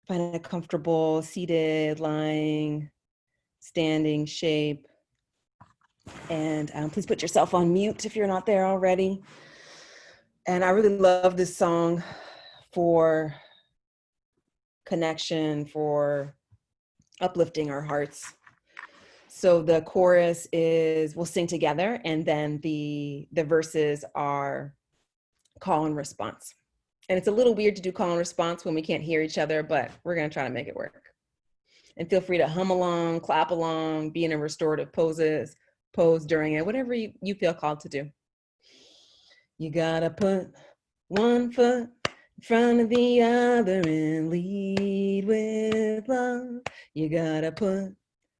Find a comfortable seated, lying, standing shape. And please put yourself on mute if you're not there already. And I really love this song for connection, for uplifting our hearts. So the chorus is, we'll sing together, and then the verses are call and response. And it's a little weird to do call and response when we can't hear each other, but we're gonna try to make it work. And feel free to hum along, clap along, be in a restorative pose during it, whatever you feel called to do. You gotta put one foot in front of the other and lead with love. You gotta put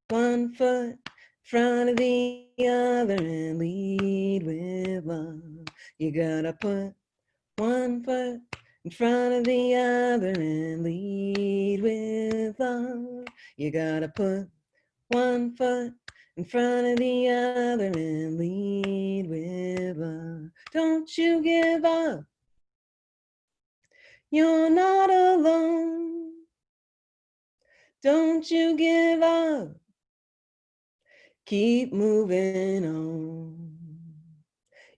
one foot in front of the other and lead with love. You gotta put one foot in front of the other and lead with love. You gotta put one foot in front of the other and lead with love. Don't you give up. You're not alone. Don't you give up. Keep moving on.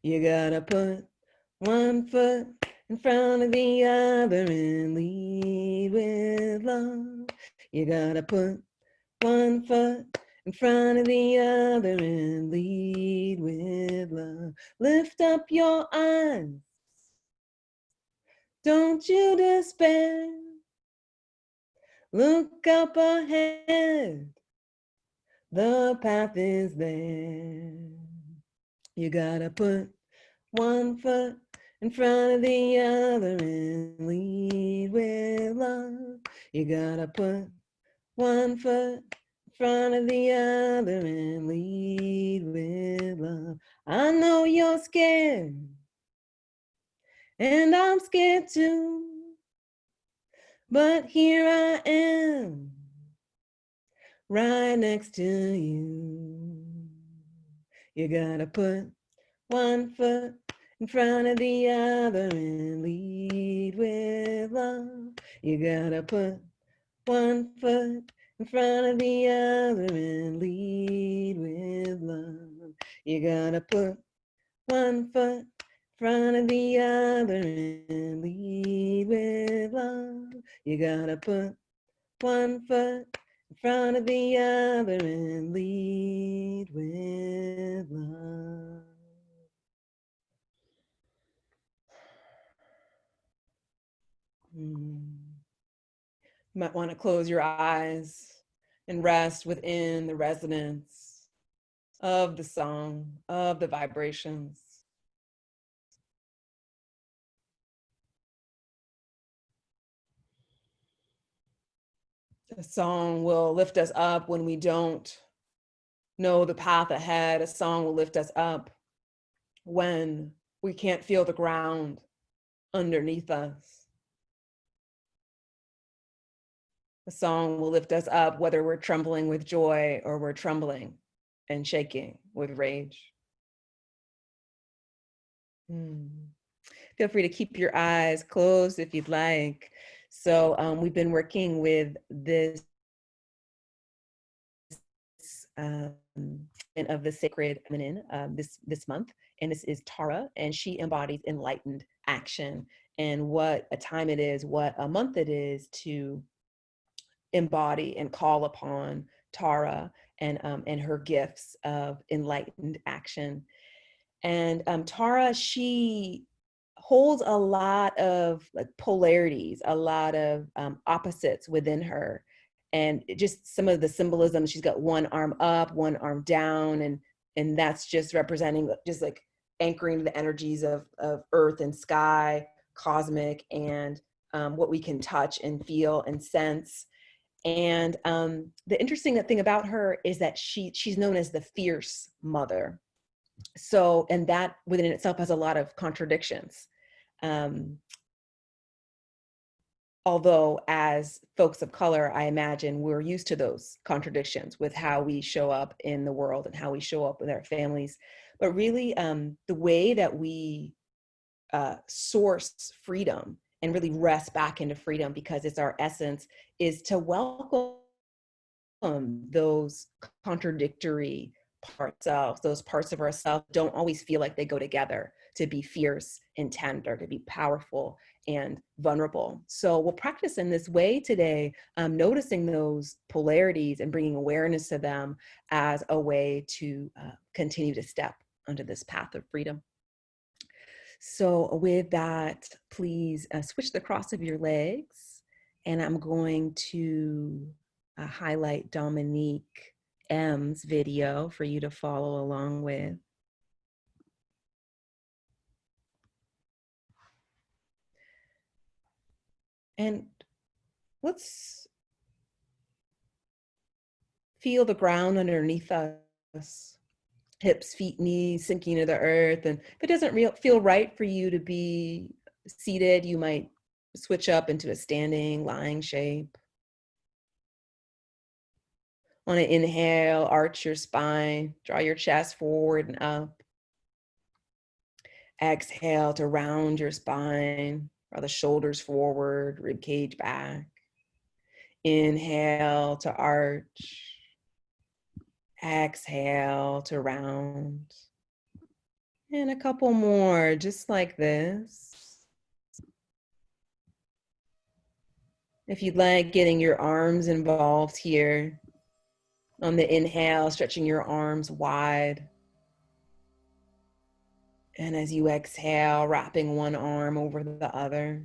You gotta put one foot in front of the other and lead with love. You gotta put one foot in front of the other and lead with love. Lift up your eyes. Don't you despair. Look up ahead. The path is there. You gotta put one foot in front of the other and lead with love. You gotta put one foot in front of the other and lead with love. I know you're scared, and I'm scared too, but here I am, right next to you. You gotta put one foot in front of the other and lead with love. You gotta put one foot in front of the other and lead with love. You gotta put one foot in front of the other and lead with love. You gotta put one foot in front of the other and lead with love. You might want to close your eyes and rest within the resonance of the song, of the vibrations. A song will lift us up when we don't know the path ahead. A song will lift us up when we can't feel the ground underneath us. A song will lift us up whether we're trembling with joy or we're trembling and shaking with rage. Feel free to keep your eyes closed if you'd like. So we've been working with this of the sacred feminine this month, and this is Tara, and she embodies enlightened action. And what a time it is, what a month it is to embody and call upon Tara and her gifts of enlightened action. And Tara, she holds a lot of like polarities, a lot of opposites within her. And just some of the symbolism, she's got one arm up, one arm down, and that's just representing just like anchoring the energies of earth and sky, cosmic, and what we can touch and feel and sense. And the interesting thing about her is that she's known as the fierce mother. So, and that within itself has a lot of contradictions. Although as folks of color, I imagine we're used to those contradictions with how we show up in the world and how we show up with our families. But really, the way that we source freedom and really rest back into freedom, because it's our essence is to welcome those contradictory parts of those parts of ourselves don't always feel like they go together, to be fierce and tender, to be powerful and vulnerable. So we'll practice in this way today, noticing those polarities and bringing awareness to them as a way to continue to step onto this path of freedom. So with that, please switch the cross of your legs, and I'm going to highlight Dominique M's video for you to follow along with. And let's feel the ground underneath us, hips, feet, knees sinking to the earth. And if it doesn't feel right for you to be seated, you might switch up into a standing, lying shape. On an inhale, arch your spine, draw your chest forward and up. Exhale to round your spine, draw the shoulders forward, rib cage back. Inhale to arch. Exhale to round. And a couple more, just like this. If you'd like, getting your arms involved here. On the inhale, stretching your arms wide. And as you exhale, wrapping one arm over the other.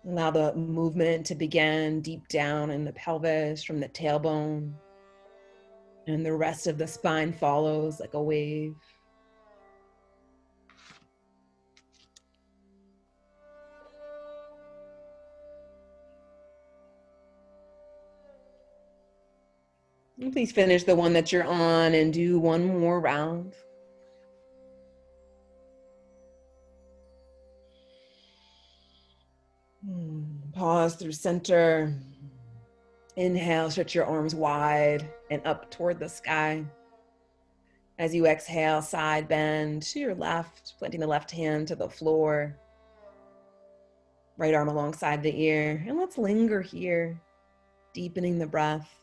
Allow the movement to begin deep down in the pelvis from the tailbone. And the rest of the spine follows like a wave. And please finish the one that you're on and do one more round. Pause through center. Inhale, stretch your arms wide and up toward the sky. As you exhale, side bend to your left, planting the left hand to the floor. Right arm alongside the ear. And let's linger here, deepening the breath.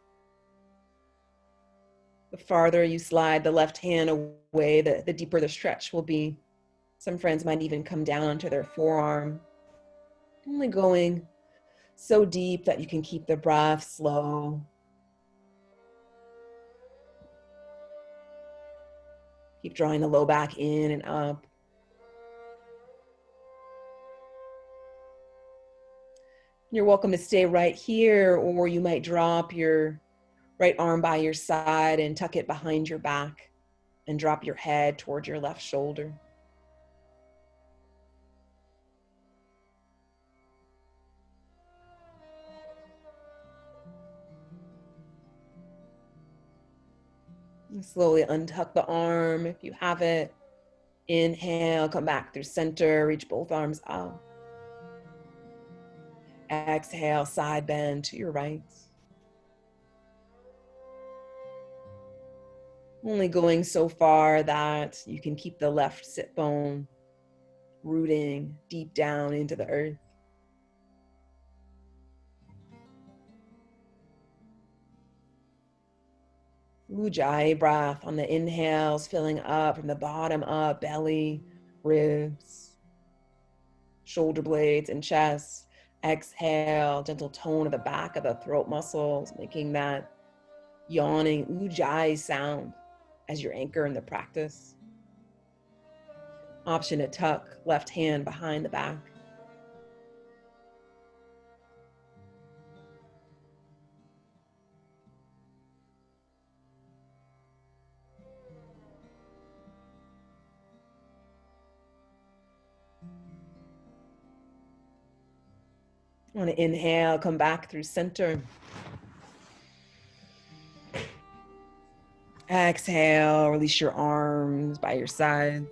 The farther you slide the left hand away, the deeper the stretch will be. Some friends might even come down onto their forearm. Only going so deep that you can keep the breath slow. Keep drawing the low back in and up. You're welcome to stay right here, or you might drop your right arm by your side and tuck it behind your back and drop your head toward your left shoulder. And slowly untuck the arm if you have it. Inhale, come back through center, reach both arms up. Exhale, side bend to your right. Only going so far that you can keep the left sit bone rooting deep down into the earth. Ujjayi breath on the inhales, filling up from the bottom up, belly, ribs, shoulder blades, and chest. Exhale, gentle tone of the back of the throat muscles, making that yawning ujjayi sound as your anchor in the practice. Option to tuck left hand behind the back. On an inhale, come back through center. Exhale, release your arms by your sides.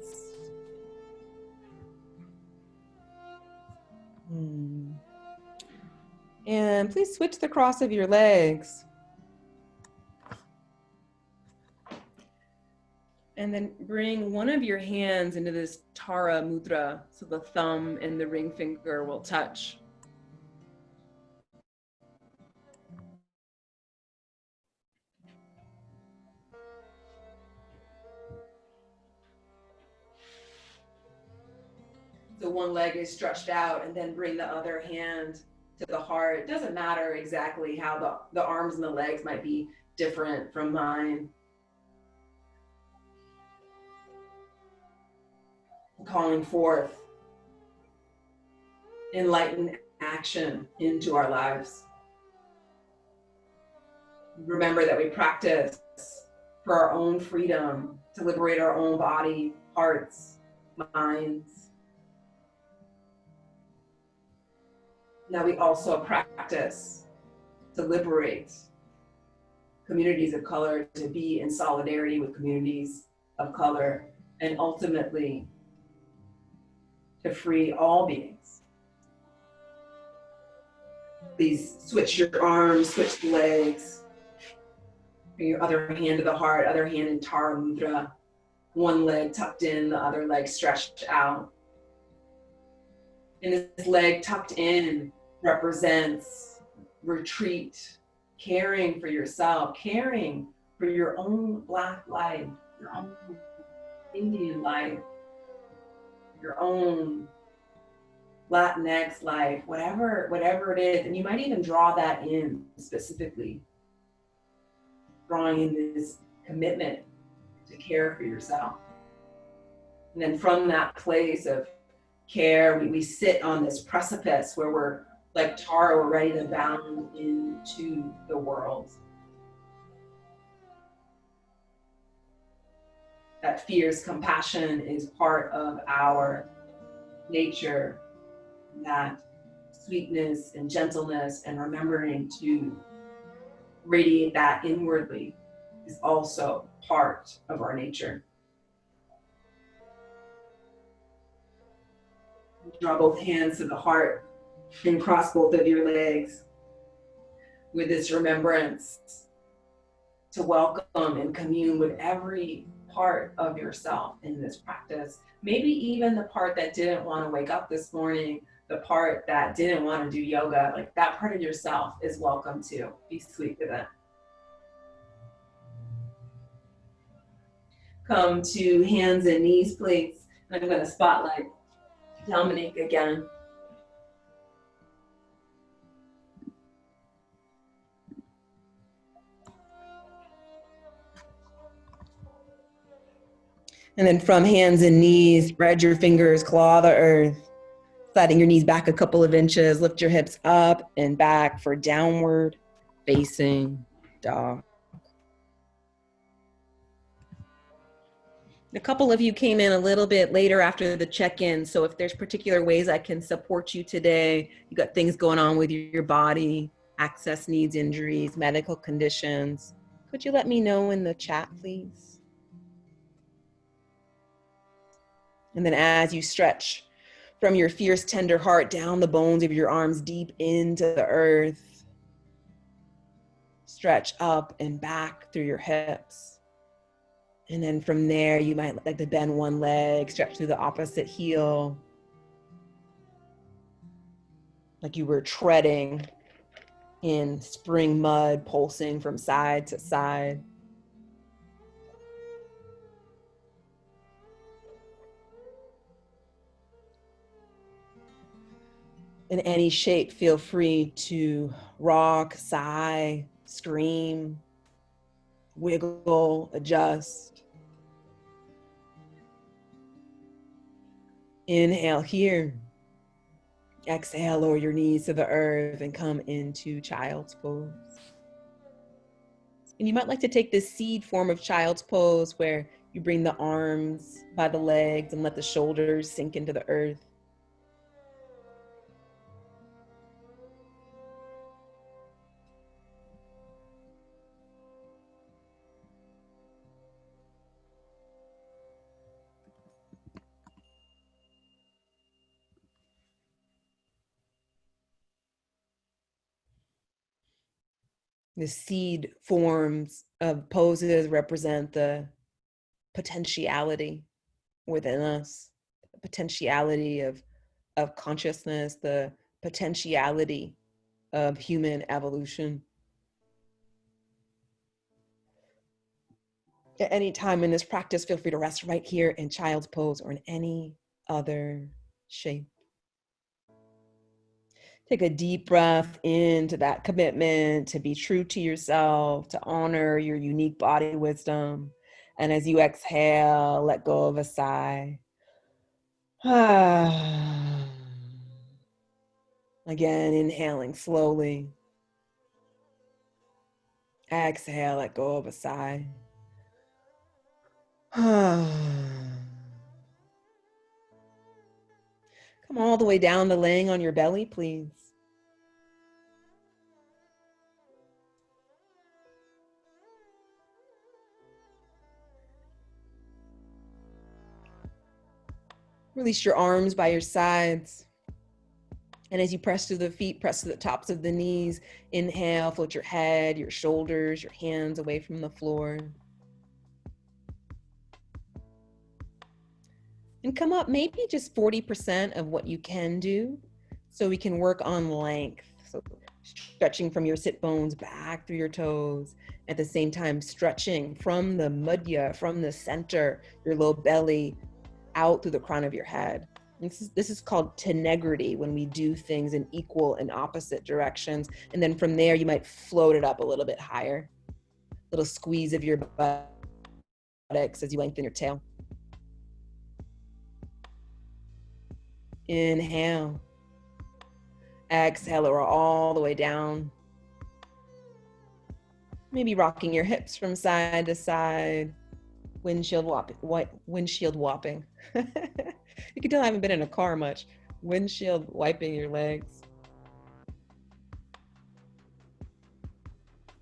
And please switch the cross of your legs. And then bring one of your hands into this Tara Mudra, so the thumb and the ring finger will touch. So one leg is stretched out, and then bring the other hand to the heart. It doesn't matter exactly how the arms and the legs might be different from mine. Calling forth enlightened action into our lives. Remember that we practice for our own freedom, to liberate our own body, hearts, minds. Now we also practice to liberate communities of color, to be in solidarity with communities of color, and ultimately to free all beings. Please switch your arms, switch the legs. Bring your other hand to the heart, other hand in Tara Mudra. One leg tucked in, the other leg stretched out. And this leg tucked in represents retreat, caring for yourself, caring for your own Black life, your own Indian life, your own Latinx life, whatever it is. And you might even draw that in specifically, drawing in this commitment to care for yourself. And then from that place of care, we sit on this precipice where we're like Tara, we're ready to bound into the world. That fierce compassion is part of our nature, that sweetness and gentleness and remembering to radiate that inwardly is also part of our nature. Draw both hands to the heart and cross both of your legs with this remembrance to welcome and commune with every part of yourself in this practice. Maybe even the part that didn't want to wake up this morning, the part that didn't want to do yoga, like that part of yourself is welcome too. Be sweet with it. Come to hands and knees, please. I'm going to spotlight Dominique again. And then from hands and knees, spread your fingers, claw the earth, sliding your knees back a couple of inches, lift your hips up and back for downward facing dog. A couple of you came in a little bit later after the check-in, so if there's particular ways I can support you today, you got things going on with your body, access needs, injuries, medical conditions, could you let me know in the chat, please? And then as you stretch from your fierce, tender heart down the bones of your arms deep into the earth, stretch up and back through your hips. And then from there, you might like to bend one leg, stretch through the opposite heel, like you were treading in spring mud, pulsing from side to side. In any shape, feel free to rock, sigh, scream, wiggle, adjust. Inhale here. Exhale, lower your knees to the earth and come into child's pose. And you might like to take this seed form of child's pose where you bring the arms by the legs and let the shoulders sink into the earth. The seed forms of poses represent the potentiality within us, the potentiality of consciousness, the potentiality of human evolution. At any time in this practice, feel free to rest right here in child's pose or in any other shape. Take a deep breath into that commitment to be true to yourself, to honor your unique body wisdom. And as you exhale, let go of a sigh. Again, inhaling slowly. Exhale, let go of a sigh. Come all the way down to laying on your belly, please. Release your arms by your sides. And as you press to the feet, press to the tops of the knees. Inhale, float your head, your shoulders, your hands away from the floor. And come up maybe just 40% of what you can do, so we can work on length. So stretching from your sit bones back through your toes. At the same time, stretching from the mudya, from the center, your low belly, out through the crown of your head. This is called tenegrity, when we do things in equal and opposite directions. And then from there, you might float it up a little bit higher. Little squeeze of your buttocks as you lengthen your tail. Inhale. Exhale, lower all the way down. Maybe rocking your hips from side to side. Windshield whopping. You can tell I haven't been in a car much. Windshield wiping your legs.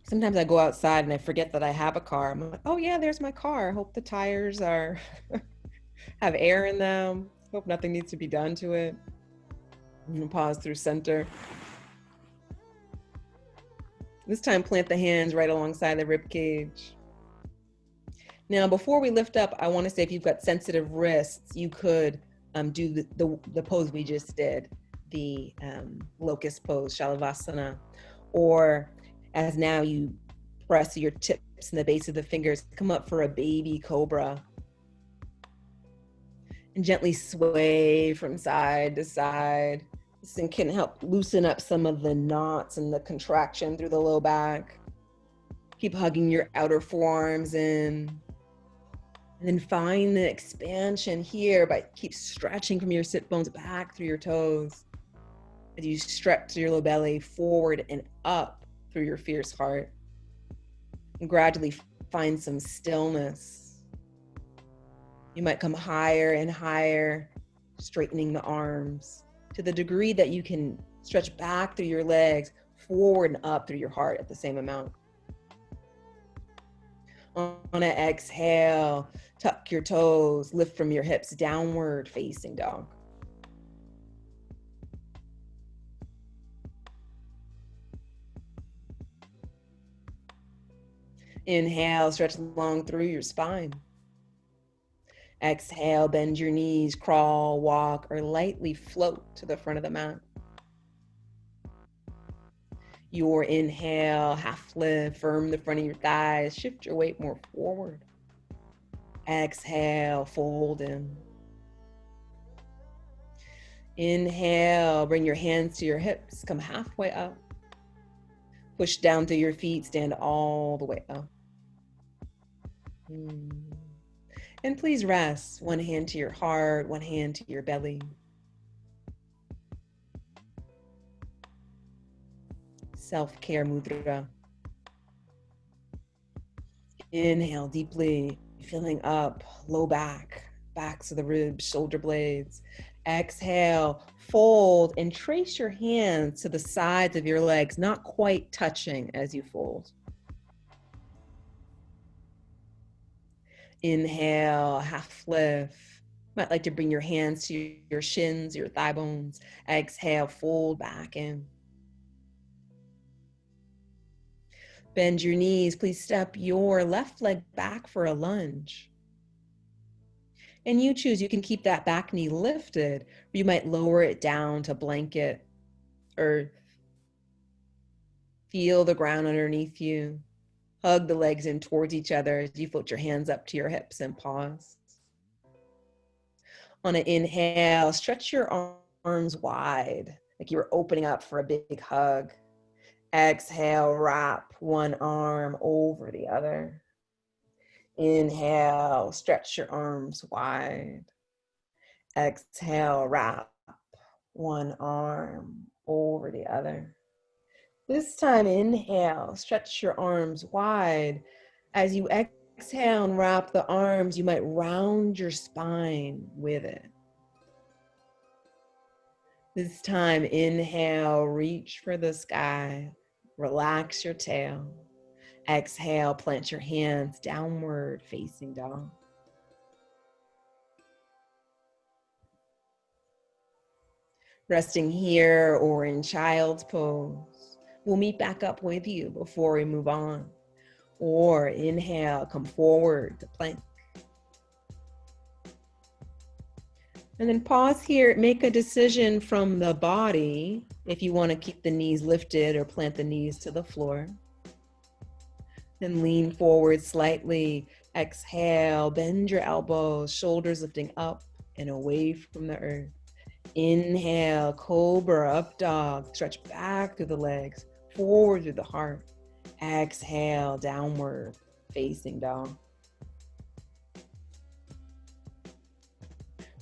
Sometimes I go outside and I forget that I have a car. I'm like, oh yeah, there's my car. I hope the tires are have air in them. Hope nothing needs to be done to it. I'm gonna pause through center. This time, plant the hands right alongside the rib cage. Now, before we lift up, I want to say if you've got sensitive wrists, you could do the pose we just did, the locust pose, Shalavasana, or as now you press your tips and the base of the fingers, come up for a baby cobra. And gently sway from side to side. This can help loosen up some of the knots and the contraction through the low back. Keep hugging your outer forearms in. And then find the expansion here by keep stretching from your sit bones back through your toes. As you stretch your low belly forward and up through your fierce heart. And gradually find some stillness. You might come higher and higher, straightening the arms to the degree that you can stretch back through your legs, forward and up through your heart at the same amount. On an exhale, tuck your toes, lift from your hips, downward facing dog. Inhale, stretch long through your spine. Exhale, bend your knees, crawl, walk, or lightly float to the front of the mat. Your inhale, half lift, firm the front of your thighs, shift your weight more forward. Exhale, fold in. Inhale, bring your hands to your hips, come halfway up. Push down through your feet, stand all the way up. And please rest, one hand to your heart, one hand to your belly. Self-care mudra. Inhale deeply, filling up, low back, backs of the ribs, shoulder blades. Exhale, fold and trace your hands to the sides of your legs, not quite touching as you fold. Inhale, half lift. Might like to bring your hands to your shins, your thigh bones. Exhale, fold back in. Bend your knees. Please step your left leg back for a lunge. And you choose, you can keep that back knee lifted, or you might lower it down to blanket earth. Feel the ground underneath you. Hug the legs in towards each other as you float your hands up to your hips and pause. On an inhale, stretch your arms wide, like you were opening up for a big hug. Exhale, wrap one arm over the other. Inhale, stretch your arms wide. Exhale, wrap one arm over the other. This time, inhale, stretch your arms wide. As you exhale and wrap the arms, you might round your spine with it. This time, inhale, reach for the sky. Relax your tail. Exhale, plant your hands downward, facing dog. Resting here or in child's pose. We'll meet back up with you before we move on. Or inhale, come forward to plank. And then pause here, make a decision from the body if you want to keep the knees lifted or plant the knees to the floor. Then lean forward slightly. Exhale, bend your elbows, shoulders lifting up and away from the earth. Inhale, cobra, up dog, stretch back through the legs, forward through the heart. Exhale, downward, facing dog.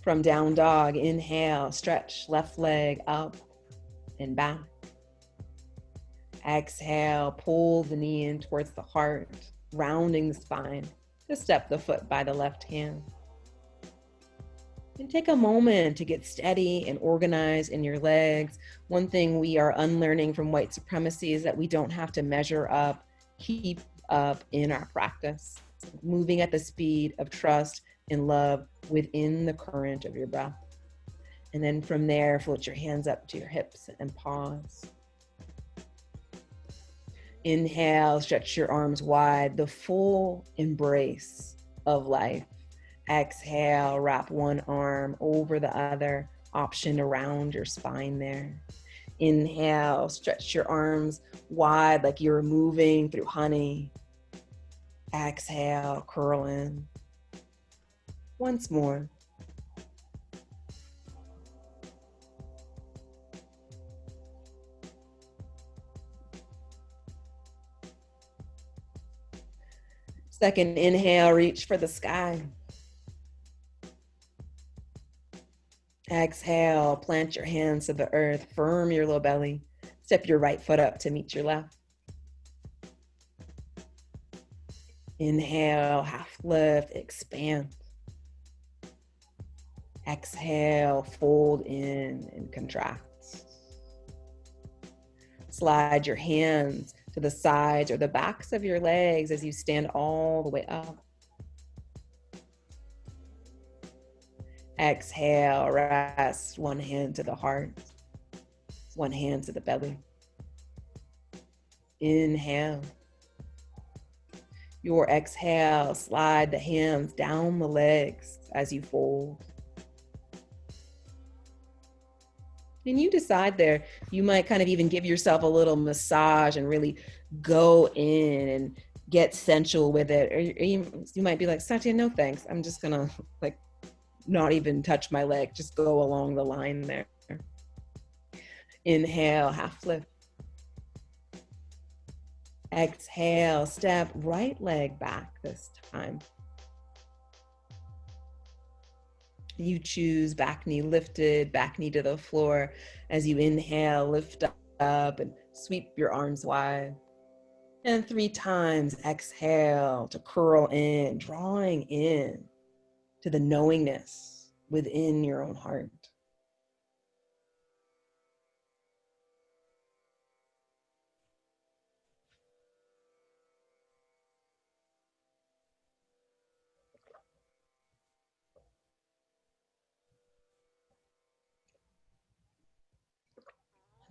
From down dog, inhale, stretch left leg up and back. Exhale, pull the knee in towards the heart, rounding the spine. Just step the foot by the left hand. And take a moment to get steady and organized in your legs. One thing we are unlearning from white supremacy is that we don't have to measure up, keep up in our practice. Moving at the speed of trust and love within the current of your breath. And then from there, float your hands up to your hips and pause. Inhale, stretch your arms wide, the full embrace of life. Exhale, wrap one arm over the other, option around your spine there. Inhale, stretch your arms wide like you're moving through honey. Exhale, curl in. Once more. Second inhale, reach for the sky. Exhale, plant your hands to the earth, firm your low belly. Step your right foot up to meet your left. Inhale, half lift, expand. Exhale, fold in and contract. Slide your hands to the sides or the backs of your legs as you stand all the way up. Exhale, rest one hand to the heart, one hand to the belly. Inhale. Your exhale, slide the hands down the legs as you fold. And you decide there, you might kind of even give yourself a little massage and really go in and get sensual with it. Or you might be like, Satya, no thanks. I'm just gonna not even touch my leg, just go along the line there. Inhale, half lift. Exhale, step right leg back this time. You choose back knee lifted, back knee to the floor. As you inhale, lift up and sweep your arms wide. And 3 times exhale to curl in, drawing in to the knowingness within your own heart.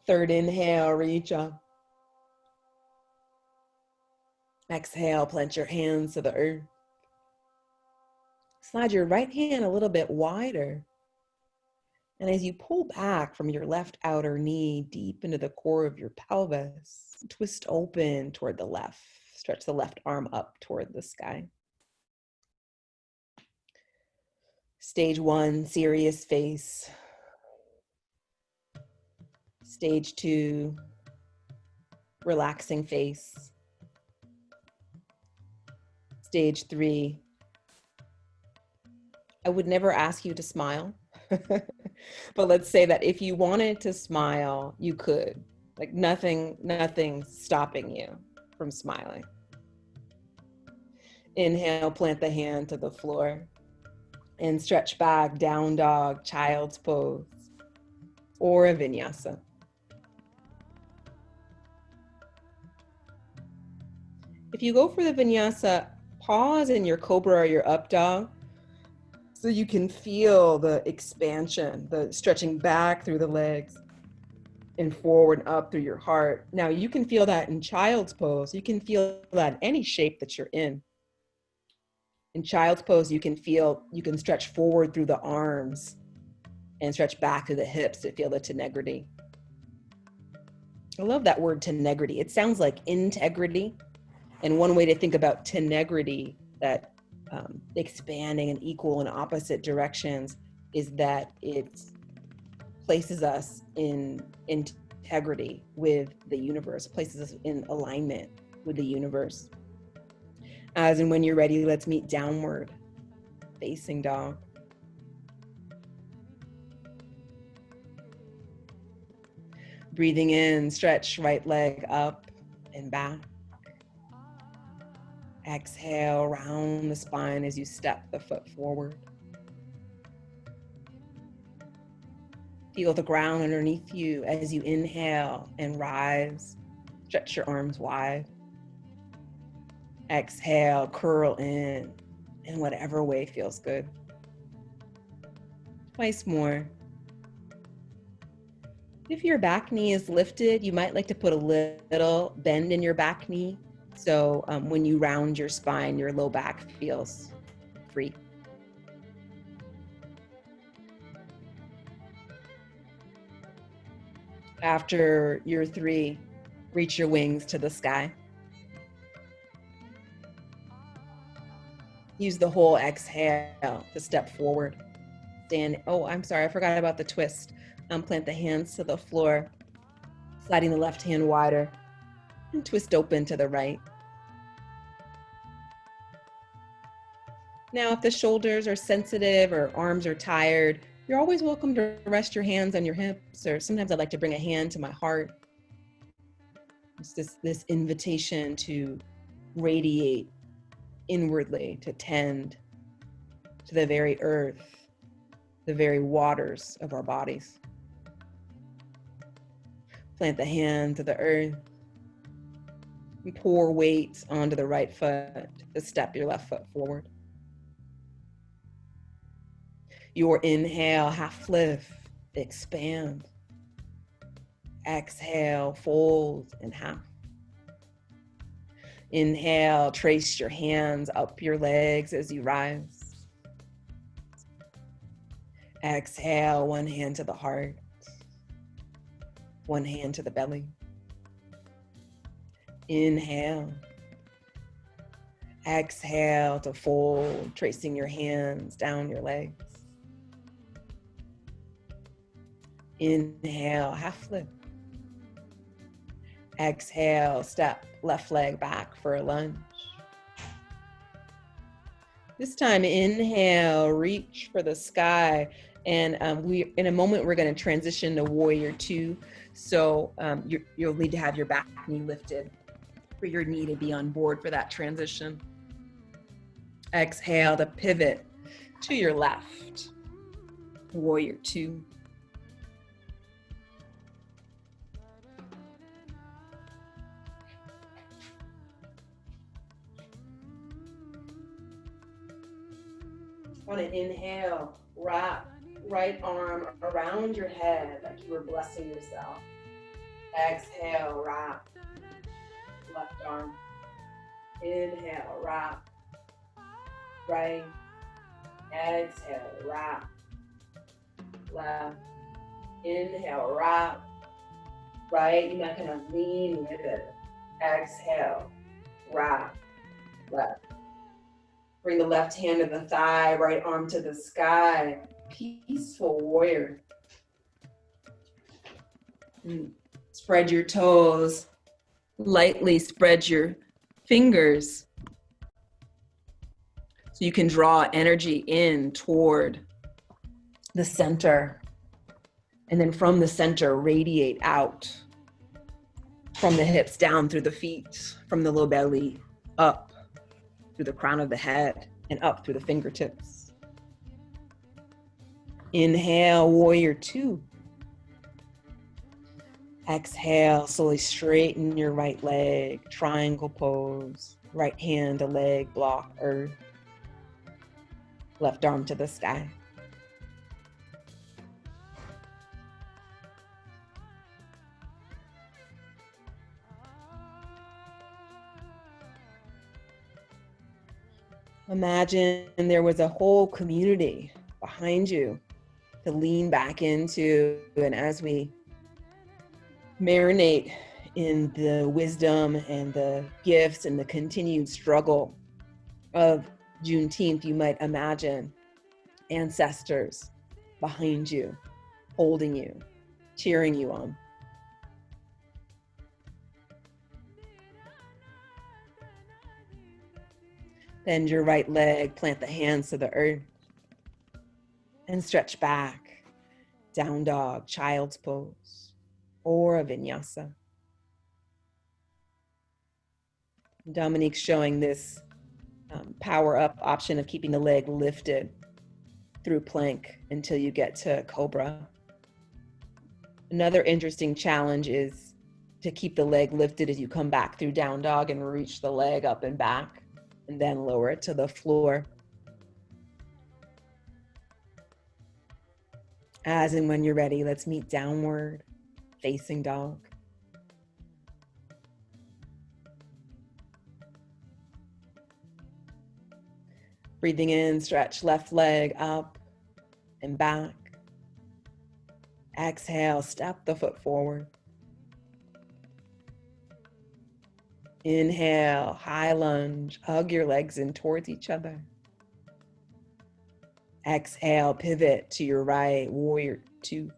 Third inhale, reach up. Exhale, plant your hands to the earth. Slide your right hand a little bit wider. And as you pull back from your left outer knee deep into the core of your pelvis, twist open toward the left. Stretch the left arm up toward the sky. Stage 1, serious face. Stage 2, relaxing face. Stage 3, I would never ask you to smile. But let's say that if you wanted to smile, you could. Like nothing stopping you from smiling. Inhale, plant the hand to the floor and stretch back, down dog, child's pose, or a vinyasa. If you go for the vinyasa, pause in your cobra or your up dog so you can feel the expansion, the stretching back through the legs and forward and up through your heart. Now you can feel that in child's pose. You can feel that in any shape that you're in. In child's pose, you can stretch forward through the arms and stretch back to the hips to feel the tenegrity. I love that word tenegrity. It sounds like integrity. And one way to think about tenegrity, that expanding in equal and opposite directions, is that it places us in integrity with the universe, places us in alignment with the universe. As and when you're ready, let's meet downward facing dog. Breathing in, stretch right leg up and back. Exhale, round the spine as you step the foot forward. Feel the ground underneath you as you inhale and rise. Stretch your arms wide. Exhale, curl in whatever way feels good. Twice more. If your back knee is lifted, you might like to put a little bend in your back knee. So when you round your spine, your low back feels free. After your 3, reach your wings to the sky. Use the whole exhale to step forward. I'm sorry, I forgot about the twist. Plant the hands to the floor, sliding the left hand wider, and twist open to the right. Now, if the shoulders are sensitive or arms are tired, you're always welcome to rest your hands on your hips, or sometimes I like to bring a hand to my heart. It's this invitation to radiate inwardly, to tend to the very earth, the very waters of our bodies. Plant the hand to the earth and pour weight onto the right foot to step your left foot forward. Your inhale, half lift, expand. Exhale, fold in half. Inhale, trace your hands up your legs as you rise. Exhale, one hand to the heart, one hand to the belly. Inhale. Exhale to fold, tracing your hands down your legs. Inhale, half lift. Exhale, step left leg back for a lunge. This time, inhale, reach for the sky. And in a moment, we're going to transition to warrior 2. So you'll need to have your back knee lifted for your knee to be on board for that transition. Exhale to pivot to your left. Warrior 2. On an inhale, wrap right arm around your head like you were blessing yourself. Exhale, wrap left arm. Inhale, wrap right. Exhale, rock, left. Inhale, rock, right. You might kind of lean with it. Exhale, rock, left. Bring the left hand to the thigh, right arm to the sky. Peaceful warrior. Spread your toes. Lightly spread your fingers so you can draw energy in toward the center. And then from the center, radiate out from the hips down through the feet, from the low belly up through the crown of the head and up through the fingertips. Inhale, warrior two. Exhale, slowly straighten your right leg, triangle pose. Right hand to leg, block earth. Left arm to the sky. Imagine there was a whole community behind you to lean back into, and as we marinate in the wisdom and the gifts and the continued struggle of Juneteenth, you might imagine ancestors behind you, holding you, cheering you on. Bend your right leg, plant the hands to the earth, and stretch back. Down dog, child's pose, or a vinyasa. Dominique's showing this power up option of keeping the leg lifted through plank until you get to cobra. Another interesting challenge is to keep the leg lifted as you come back through down dog and reach the leg up and back, and then lower it to the floor. As and when you're ready, let's meet downward facing dog. Breathing in, stretch left leg up and back. Exhale, step the foot forward. Inhale, high lunge, hug your legs in towards each other. Exhale, pivot to your right, warrior two.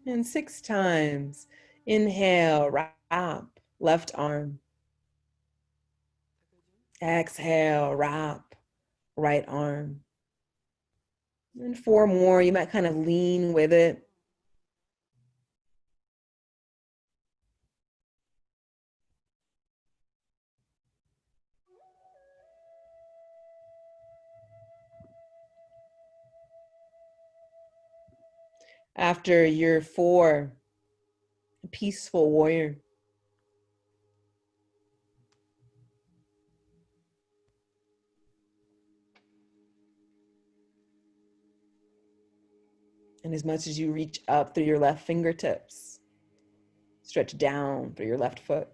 And 6 times. Inhale, wrap, left arm. Exhale, wrap, right arm. And 4 more, you might kind of lean with it. After your 4, peaceful warrior. And as much as you reach up through your left fingertips, stretch down through your left foot.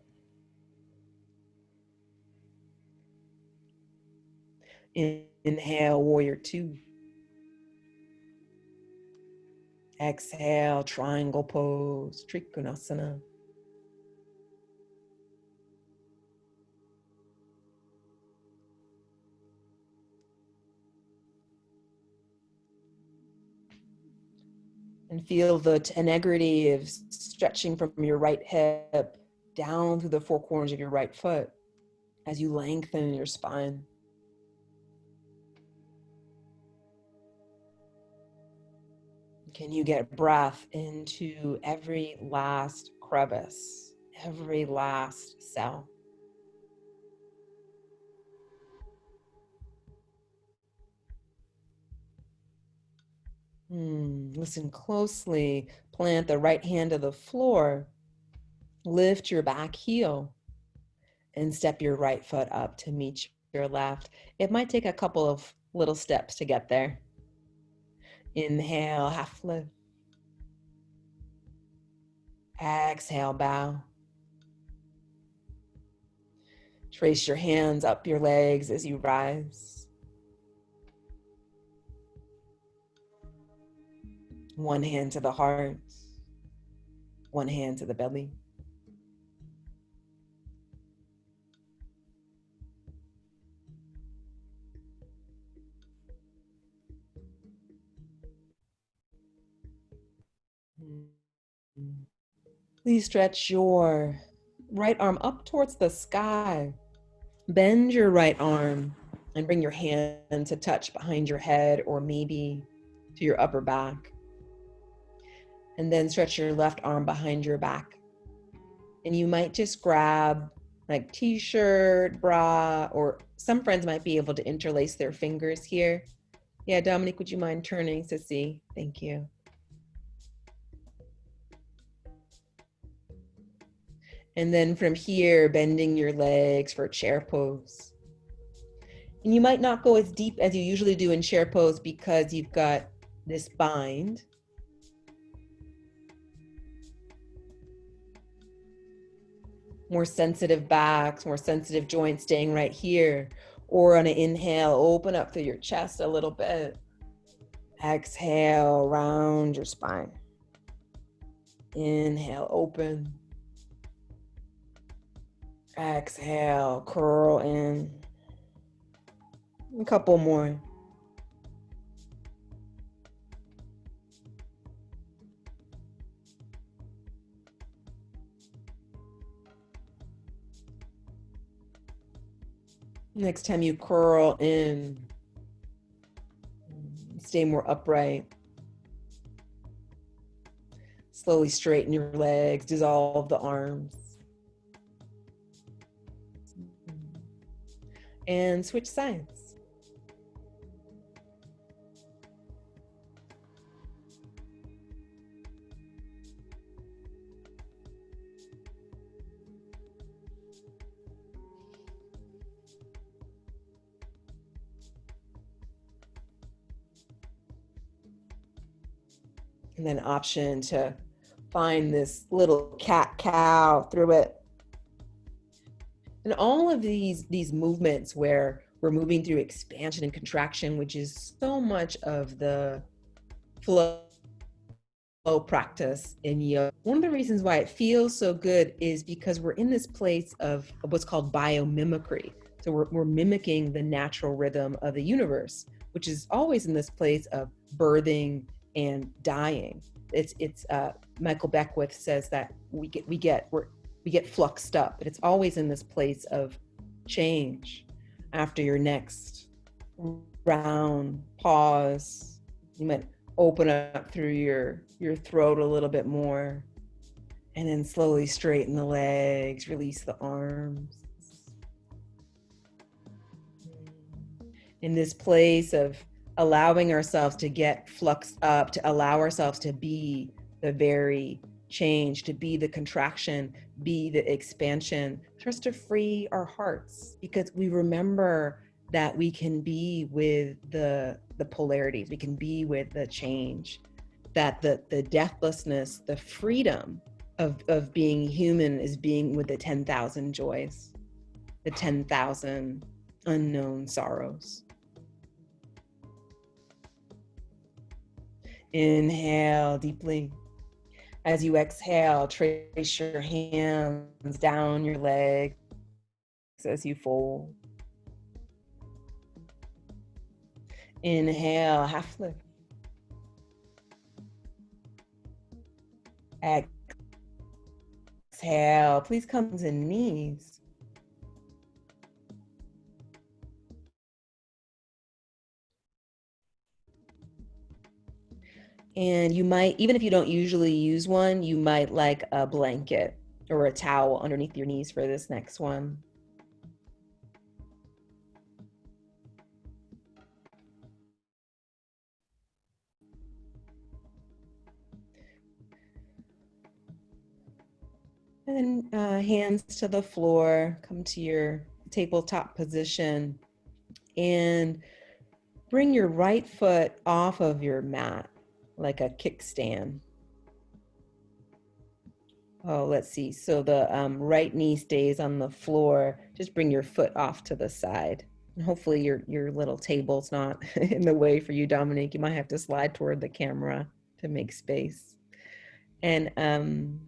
Inhale, warrior two. Exhale, triangle pose, Trikonasana. And feel the integrity of stretching from your right hip down through the 4 corners of your right foot as you lengthen your spine. Can you get breath into every last crevice, every last cell? Listen closely. Plant the right hand to the floor. Lift your back heel and step your right foot up to meet your left. It might take a couple of little steps to get there. Inhale, half lift. Exhale, bow. Trace your hands up your legs as you rise. One hand to the heart, one hand to the belly. Please stretch your right arm up towards the sky. Bend your right arm and bring your hand to touch behind your head or maybe to your upper back. And then stretch your left arm behind your back. And you might just grab like t-shirt, bra, or some friends might be able to interlace their fingers here. Yeah, Dominique, would you mind turning to see? Thank you. And then from here, bending your legs for chair pose. And you might not go as deep as you usually do in chair pose because you've got this bind. More sensitive backs, more sensitive joints staying right here. Or on an inhale, open up through your chest a little bit. Exhale, round your spine. Inhale, open. Exhale, curl in. A couple more. Next time you curl in, stay more upright. Slowly straighten your legs, dissolve the arms. And switch sides. And then option to find this little cat-cow through it. And all of these movements where we're moving through expansion and contraction, which is so much of the flow practice in yoga. One of the reasons why it feels so good is because we're in this place of what's called biomimicry. So we're mimicking the natural rhythm of the universe, which is always in this place of birthing and dying. It's Michael Beckwith says that we get fluxed up, but it's always in this place of change. After your next round, pause. You might open up through your throat a little bit more, and then slowly straighten the legs, release the arms. In this place of allowing ourselves to get fluxed up, to allow ourselves to be the very change, to be the contraction, be the expansion, just to free our hearts, because we remember that we can be with the polarities, we can be with the change, that the deathlessness, the freedom of being human is being with the 10,000 joys, the 10,000 unknown sorrows. Inhale deeply. As you exhale, trace your hands down your legs as you fold. Inhale, half lift. Exhale, please come to knees. And you might, even if you don't usually use one, you might like a blanket or a towel underneath your knees for this next one. And hands to the floor, come to your tabletop position, and bring your right foot off of your mat like a kickstand. Oh, let's see. So the right knee stays on the floor. Just bring your foot off to the side. And hopefully your little table's not in the way for you, Dominique. You might have to slide toward the camera to make space. And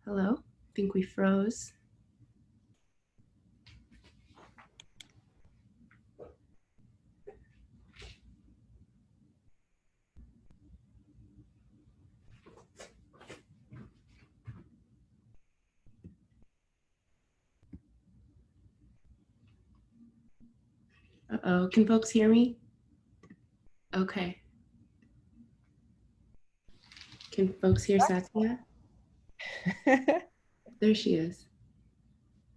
Hello? I think we froze. Uh-oh, can folks hear me? Okay. Can folks hear Satya? There she is.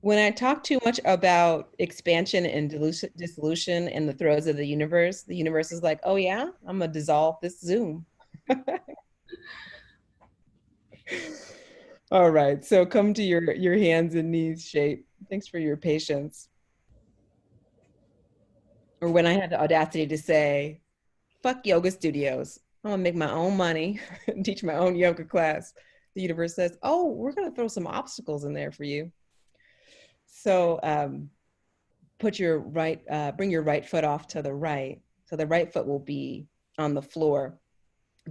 when I talk too much about expansion and dissolution and the throes of the universe is like, oh yeah, I'm gonna dissolve this Zoom. All right, so come to your hands and knees shape. Thanks for your patience. Or when I had the audacity to say, fuck yoga studios. I'm gonna make my own money and teach my own yoga class. The universe says, oh, we're gonna throw some obstacles in there for you. So bring your right foot off to the right. So the right foot will be on the floor,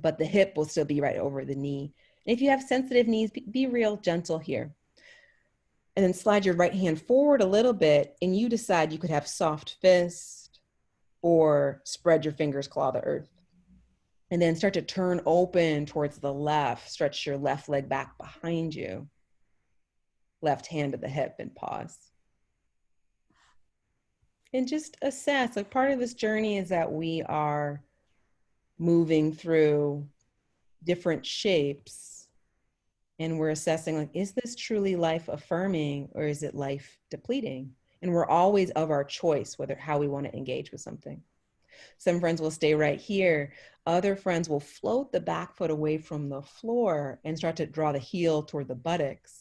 but the hip will still be right over the knee. And if you have sensitive knees, be real gentle here. And then slide your right hand forward a little bit, and you decide you could have soft fist or spread your fingers, claw the earth. And then start to turn open towards the left. Stretch your left leg back behind you. Left hand to the hip and pause. And just assess. Like part of this journey is that we are moving through different shapes and we're assessing, like, is this truly life affirming or is it life depleting? And we're always of our choice whether how we want to engage with something. Some friends will stay right here. Other friends will float the back foot away from the floor and start to draw the heel toward the buttocks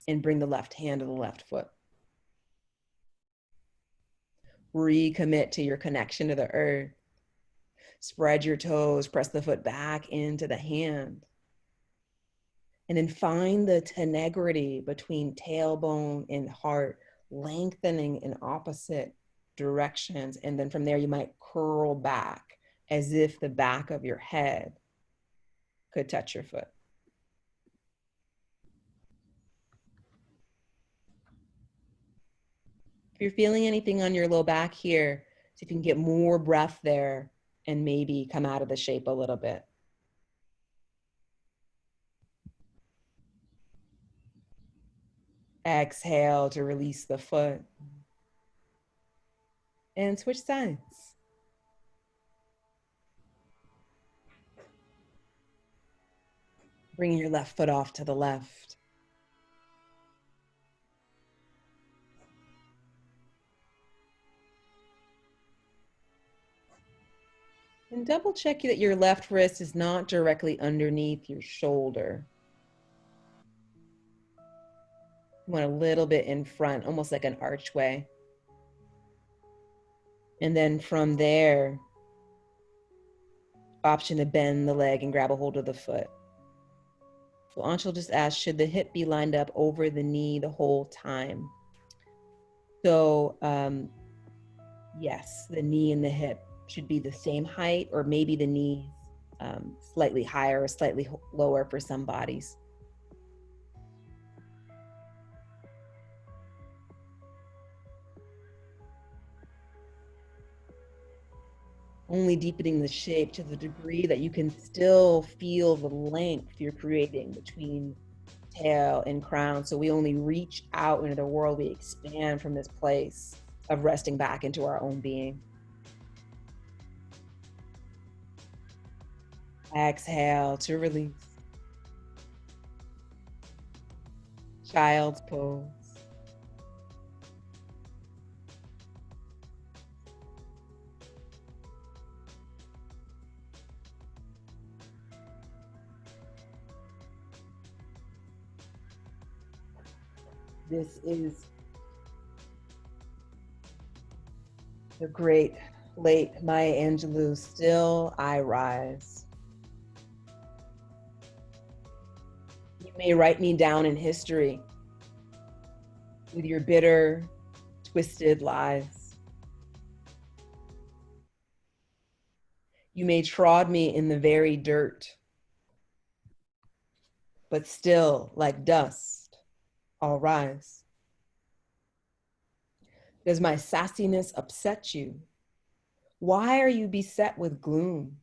and bring the left hand to the left foot. Recommit to your connection to the earth. Spread your toes, press the foot back into the hand. And then find the tenegrity between tailbone and heart, lengthening in opposite directions. And then from there, you might curl back as if the back of your head could touch your foot. If you're feeling anything on your low back here, see if you can get more breath there and maybe come out of the shape a little bit. Exhale to release the foot. And switch sides. Bring your left foot off to the left. And double check that your left wrist is not directly underneath your shoulder. You want a little bit in front, almost like an archway. And then from there, option to bend the leg and grab a hold of the foot. So Anshul just asked, should the hip be lined up over the knee the whole time? So yes, the knee and the hip should be the same height, or maybe the knees slightly higher or slightly lower for some bodies. Only deepening the shape to the degree that you can still feel the length you're creating between tail and crown. So we only reach out into the world, we expand from this place of resting back into our own being. Exhale to release. Child's pose. This is the great late Maya Angelou, Still I Rise. You may write me down in history with your bitter, twisted lies. You may trod me in the very dirt, but still, like dust, I'll rise. Does my sassiness upset you? Why are you beset with gloom?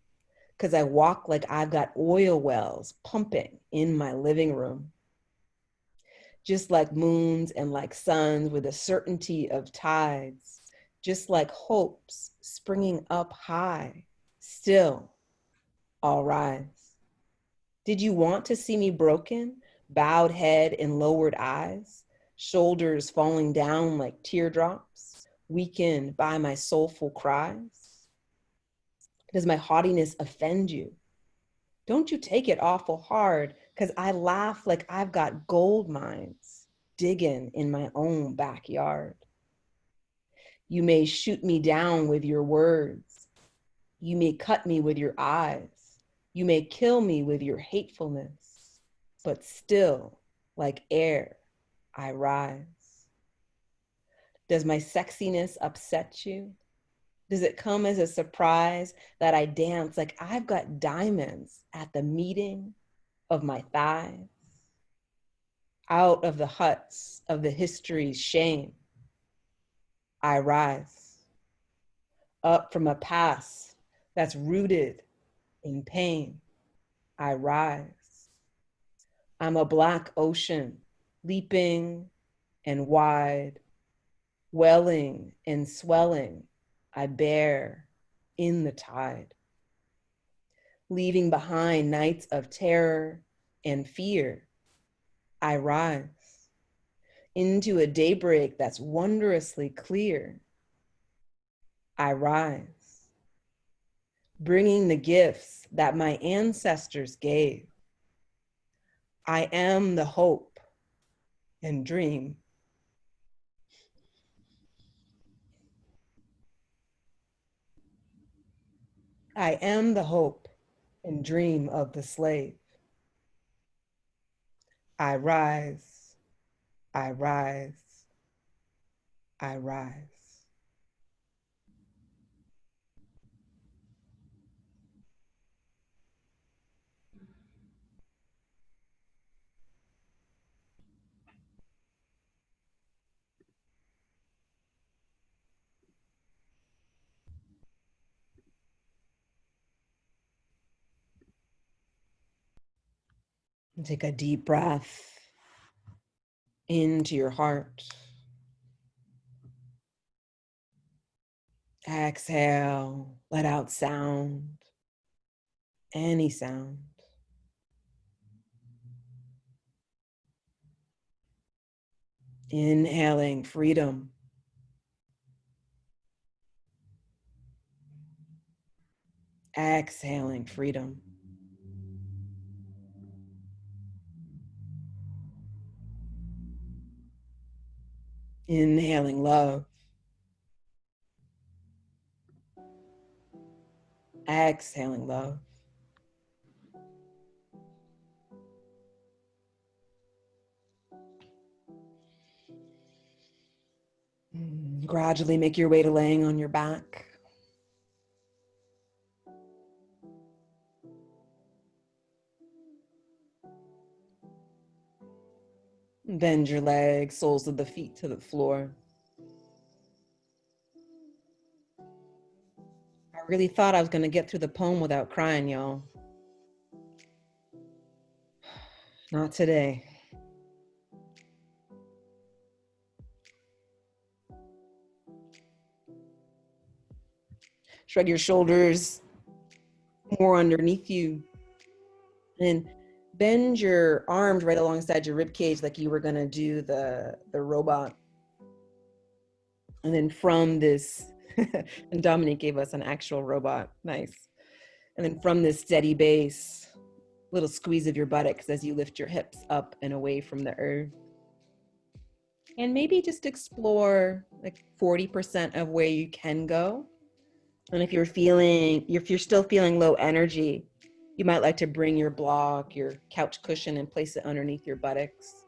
Because I walk like I've got oil wells pumping in my living room. Just like moons and like suns with a certainty of tides, just like hopes springing up high, still I'll rise. Did you want to see me broken, bowed head and lowered eyes, shoulders falling down like teardrops, weakened by my soulful cries? Does my haughtiness offend you? Don't you take it awful hard, because I laugh like I've got gold mines digging in my own backyard. You may shoot me down with your words. You may cut me with your eyes. You may kill me with your hatefulness, but still, like air, I rise. Does my sexiness upset you? Does it come as a surprise that I dance like I've got diamonds at the meeting of my thighs? Out of the huts of the history's shame, I rise. Up from a past that's rooted in pain, I rise. I'm a black ocean, leaping and wide, welling and swelling, I bear in the tide. Leaving behind nights of terror and fear, I rise into a daybreak that's wondrously clear. I rise, bringing the gifts that my ancestors gave. I am the hope and dream. I am the hope and dream of the slave. I rise, I rise, I rise. And take a deep breath into your heart. Exhale, let out sound, any sound. Inhaling freedom. Exhaling freedom. Inhaling love. Exhaling love. Gradually make your way to laying on your back. Bend your legs, soles of the feet to the floor. I really thought I was going to get through the poem without crying, y'all. Not today. Shrug your shoulders more underneath you. And bend your arms right alongside your rib cage like you were going to do the robot. And then from this, and Dominique gave us an actual robot. Nice. And then from this steady base, little squeeze of your buttocks as you lift your hips up and away from the earth. And maybe just explore like 40% of where you can go. And if you're still feeling low energy, you might like to bring your block, your couch cushion, and place it underneath your buttocks.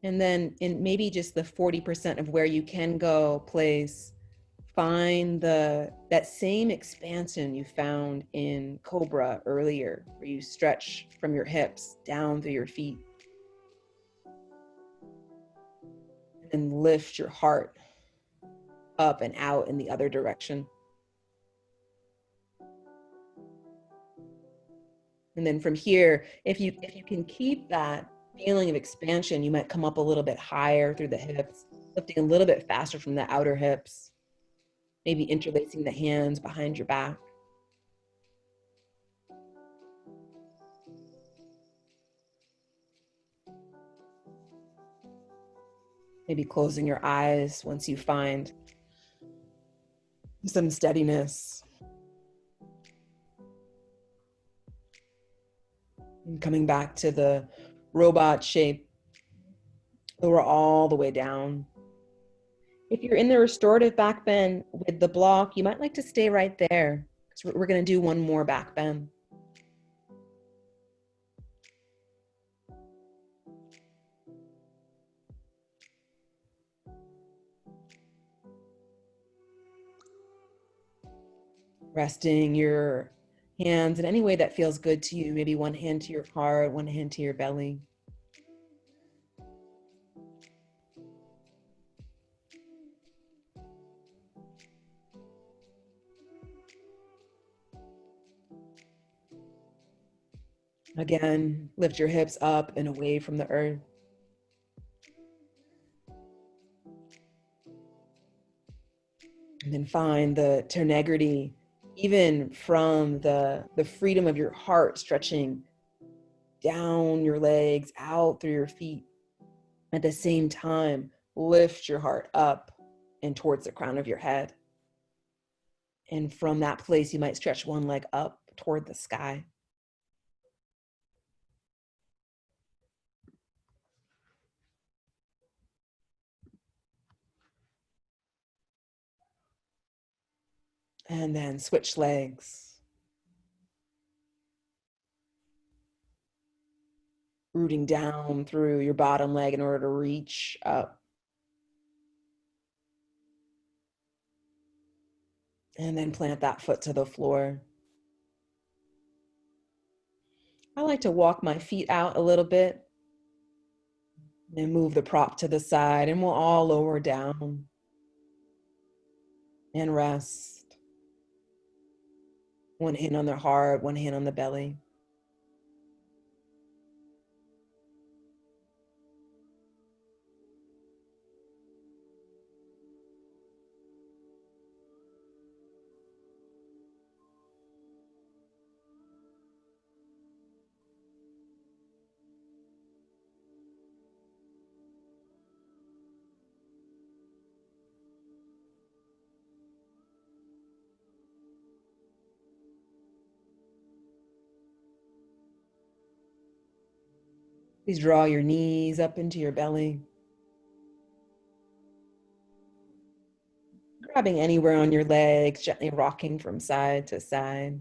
And then in maybe just the 40% of where you can go place, find that same expansion you found in Cobra earlier, where you stretch from your hips down through your feet. And lift your heart up and out in the other direction. And then from here, if you can keep that feeling of expansion, you might come up a little bit higher through the hips, lifting a little bit faster from the outer hips, maybe interlacing the hands behind your back. Maybe closing your eyes once you find some steadiness. And coming back to the robot shape, lower all the way down. If you're in the restorative back bend with the block, you might like to stay right there. So we're going to do one more back bend. Resting your hands in any way that feels good to you. Maybe one hand to your heart, one hand to your belly. Again, lift your hips up and away from the earth. And then find the tenegrity, even from the freedom of your heart stretching down your legs, out through your feet. At the same time, lift your heart up and towards the crown of your head. And from that place, you might stretch one leg up toward the sky. And then switch legs. Rooting down through your bottom leg in order to reach up. And then plant that foot to the floor. I like to walk my feet out a little bit and move the prop to the side, and we'll all lower down and rest. One hand on their heart, one hand on the belly. Please draw your knees up into your belly. Grabbing anywhere on your legs, gently rocking from side to side.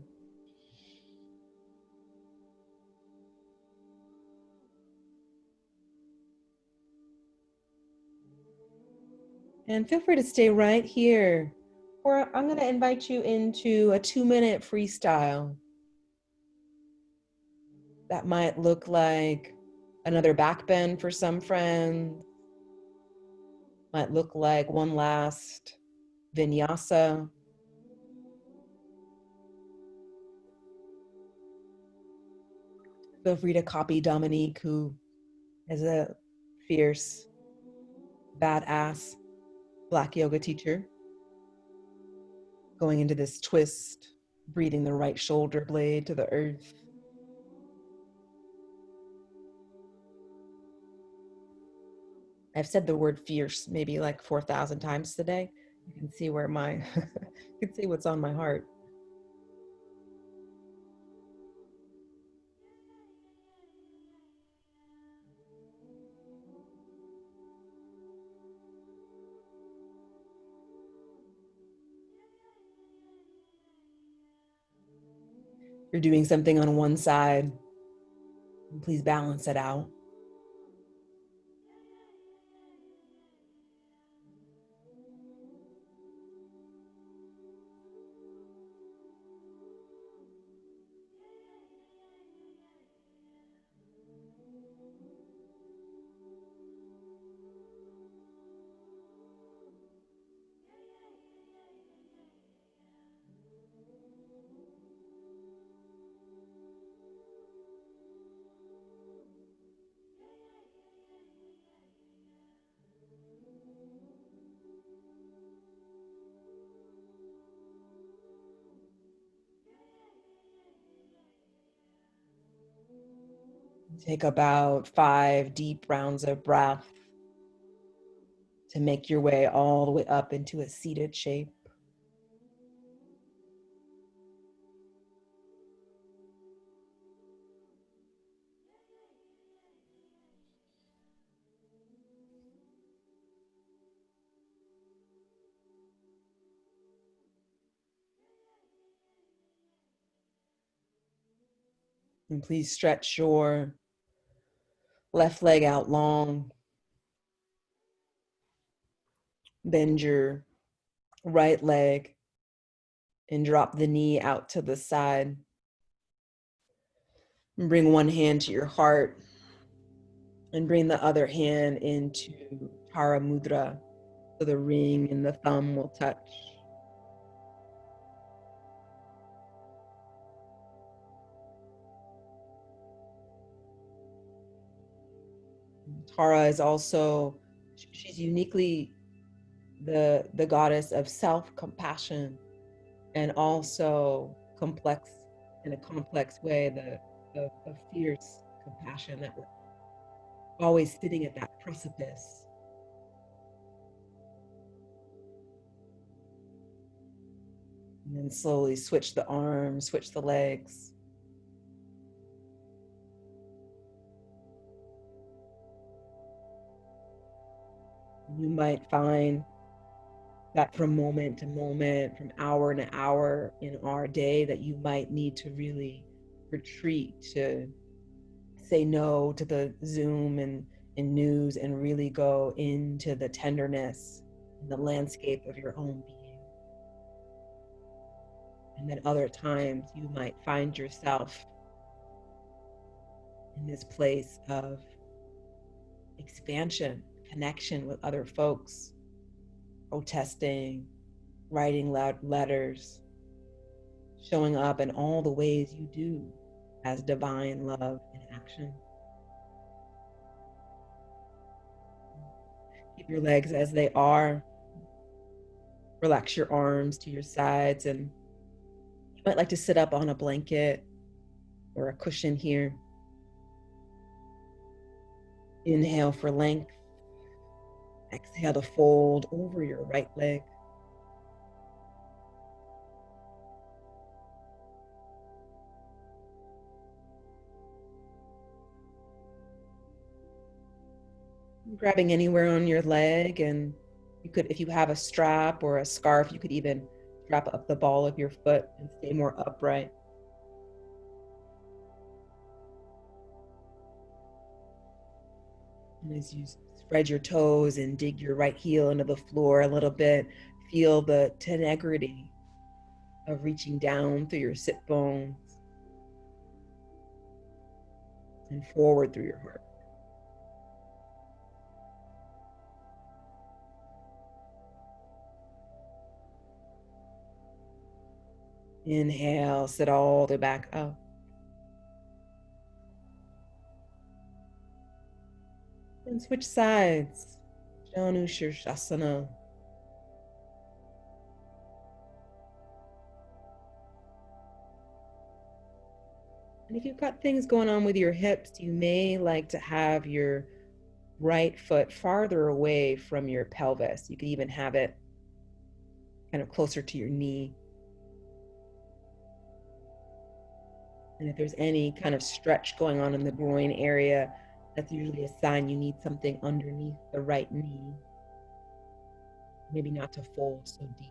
And feel free to stay right here, or I'm going to invite you into a 2-minute freestyle. That might look like another back bend for some friends. Might look like one last vinyasa. Feel free to copy Dominique, who is a fierce, badass Black yoga teacher. Going into this twist, breathing the right shoulder blade to the earth. I've said the word fierce maybe like 4,000 times today. You can see where you can see what's on my heart. you're doing something on one side, please balance it out. Take about 5 deep rounds of breath to make your way all the way up into a seated shape. And please stretch your left leg out long. Bend your right leg and drop the knee out to the side. And bring one hand to your heart and bring the other hand into Tara Mudra so the ring and the thumb will touch. Tara is also, she's uniquely the goddess of self-compassion and also complex, in a complex way, the fierce compassion that we're always sitting at that precipice. And then slowly switch the arms, switch the legs. You might find that from moment to moment, from hour to hour in our day, that you might need to really retreat, to say no to the Zoom and news and really go into the tenderness and the landscape of your own being. And then other times you might find yourself in this place of expansion, connection with other folks, protesting, writing loud letters, showing up in all the ways you do as divine love in action. Keep your legs as they are. Relax your arms to your sides, and you might like to sit up on a blanket or a cushion here. Inhale for length. Exhale to fold over your right leg. Grabbing anywhere on your leg, and you could, if you have a strap or a scarf, you could even strap up the ball of your foot and stay more upright. And as you spread your toes and dig your right heel into the floor a little bit, feel the tenegrity of reaching down through your sit bones and forward through your heart. Inhale, sit all the way back up. And switch sides. Janu Shirshasana. And if you've got things going on with your hips, you may like to have your right foot farther away from your pelvis. You could even have it kind of closer to your knee. And if there's any kind of stretch going on in the groin area, that's usually a sign you need something underneath the right knee. Maybe not to fold so deep.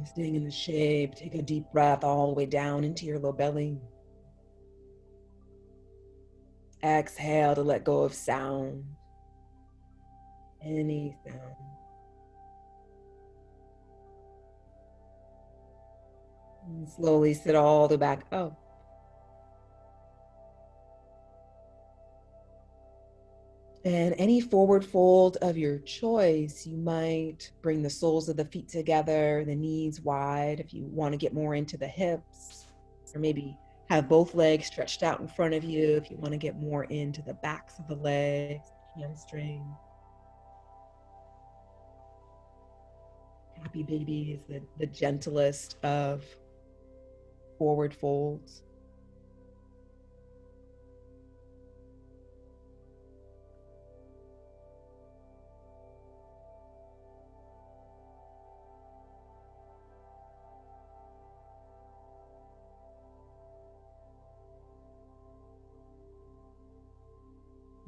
Staying in the shape, take a deep breath all the way down into your low belly. Exhale to let go of sound. Any sound. And slowly sit all the way back up. And any forward fold of your choice, you might bring the soles of the feet together, the knees wide if you want to get more into the hips, or maybe have both legs stretched out in front of you if you want to get more into the backs of the legs, hamstring. Happy baby is the gentlest of forward folds.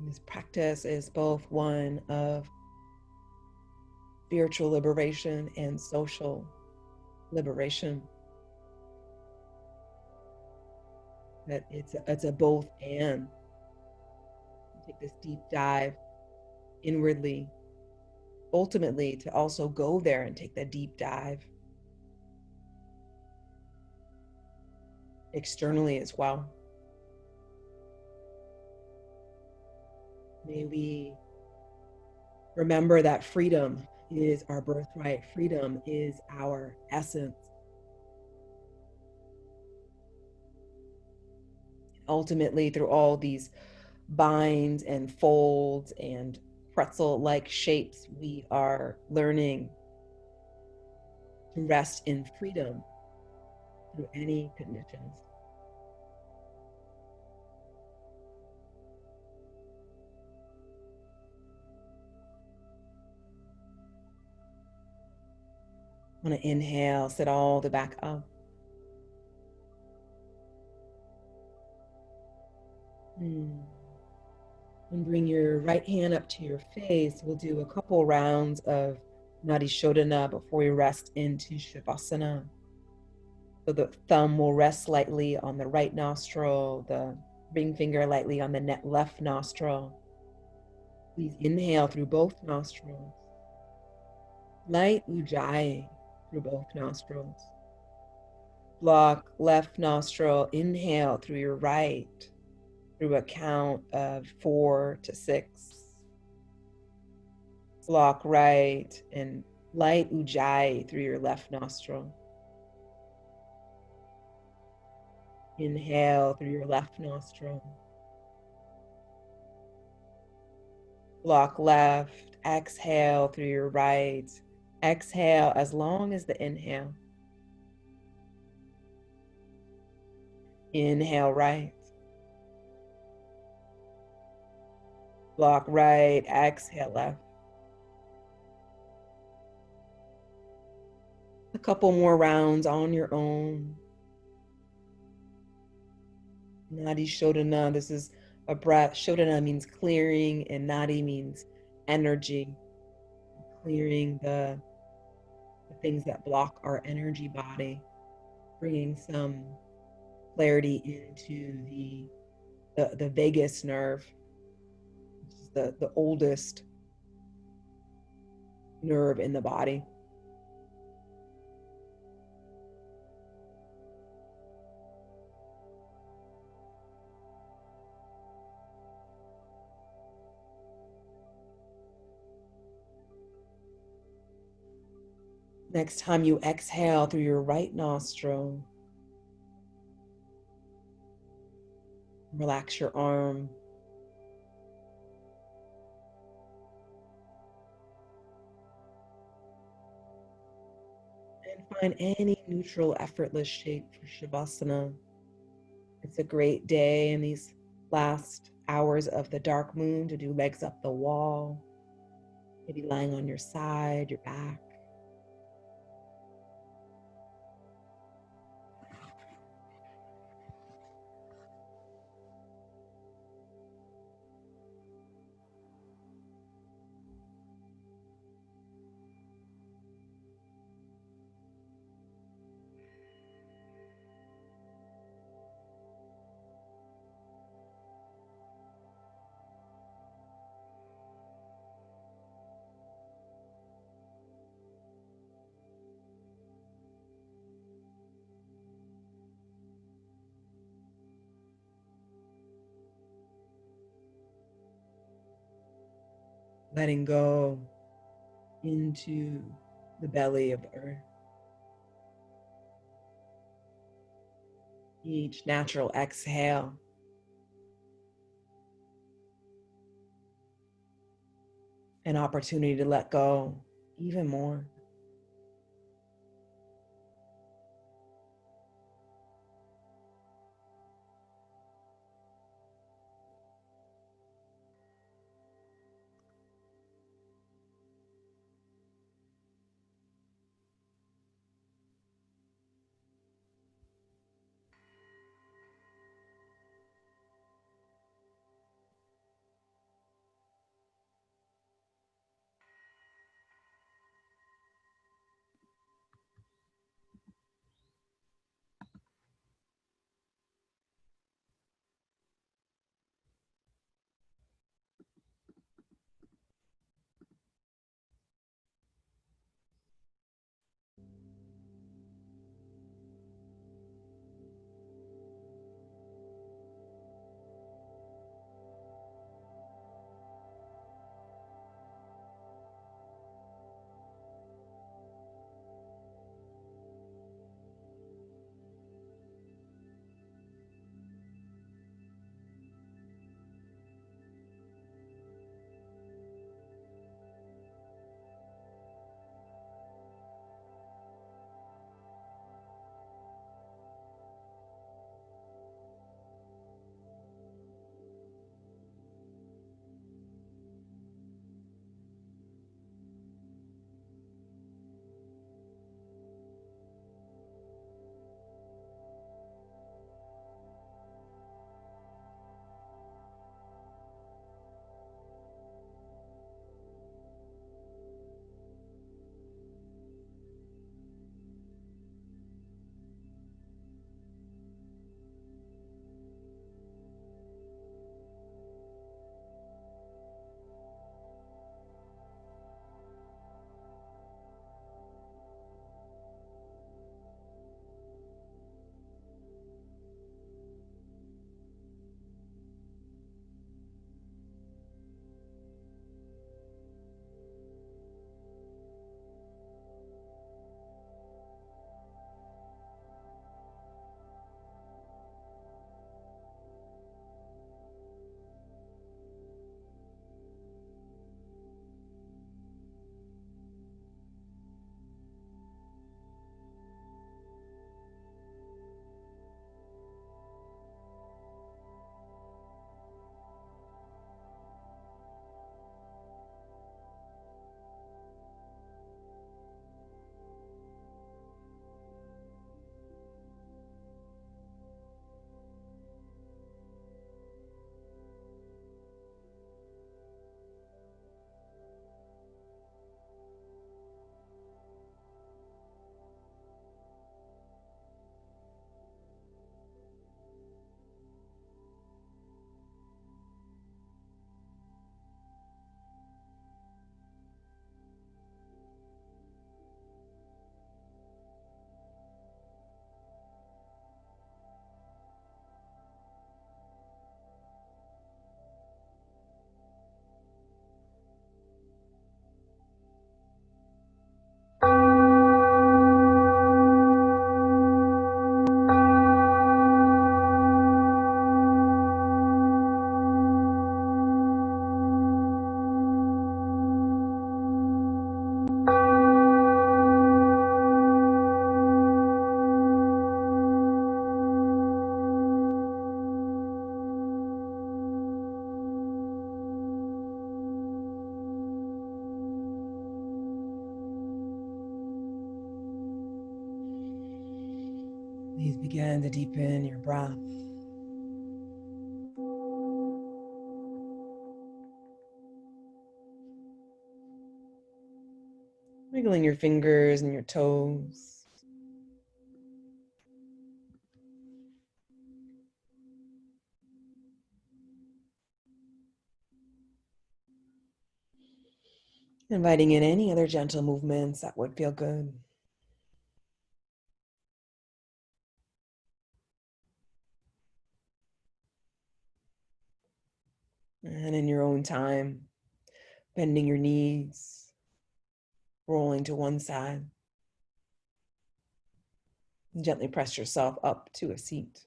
This practice is both one of spiritual liberation and social liberation. That it's a both and. Take this deep dive inwardly, ultimately to also go there and take that deep dive externally as well. May we remember that freedom is our birthright. Freedom is our essence. Ultimately, through all these binds and folds and pretzel-like shapes, we are learning to rest in freedom through any conditions. I want to inhale, sit all the back up. And bring your right hand up to your face. We'll do a couple rounds of Nadi Shodhana before we rest into Shavasana. So the thumb will rest lightly on the right nostril, the ring finger lightly on the left nostril. Please inhale through both nostrils. Light ujjayi through both nostrils. Block left nostril, inhale through your right through a count of 4 to 6. Block right and light ujjayi through your left nostril. Inhale through your left nostril. Block left, exhale through your right. Exhale as long as the inhale. Inhale right. Block right, exhale left. A couple more rounds on your own. Nadi Shodhana, this is a breath. Shodhana means clearing, and Nadi means energy. Clearing the things that block our energy body, bringing some clarity into the vagus nerve, which is the oldest nerve in the body. Next time you exhale through your right nostril, relax your arm. And find any neutral, effortless shape for Shavasana. It's a great day in these last hours of the dark moon to do legs up the wall, maybe lying on your side, your back. letting go into the belly of the earth. Each natural exhale an opportunity to let go even more. Please begin to deepen your breath. Wiggling your fingers and your toes. Inviting in any other gentle movements that would feel good. And in your own time, bending your knees, rolling to one side. And gently press yourself up to a seat.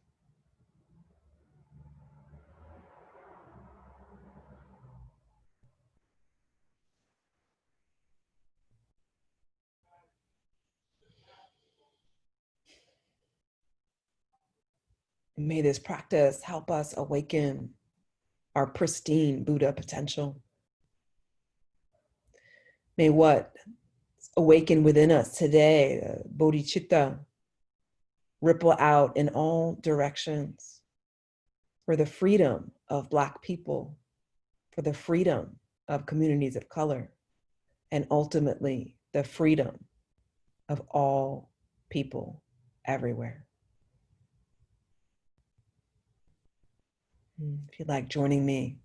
And may this practice help us awaken our pristine Buddha potential. May what awaken within us today, bodhicitta, ripple out in all directions for the freedom of Black people, for the freedom of communities of color, and ultimately the freedom of all people everywhere. If you'd like joining me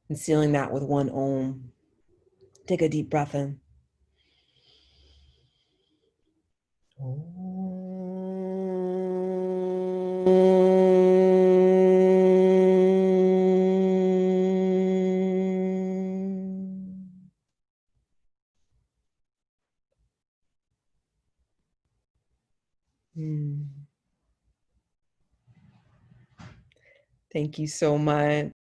in sealing that with one Om, take a deep breath in. Thank you so much.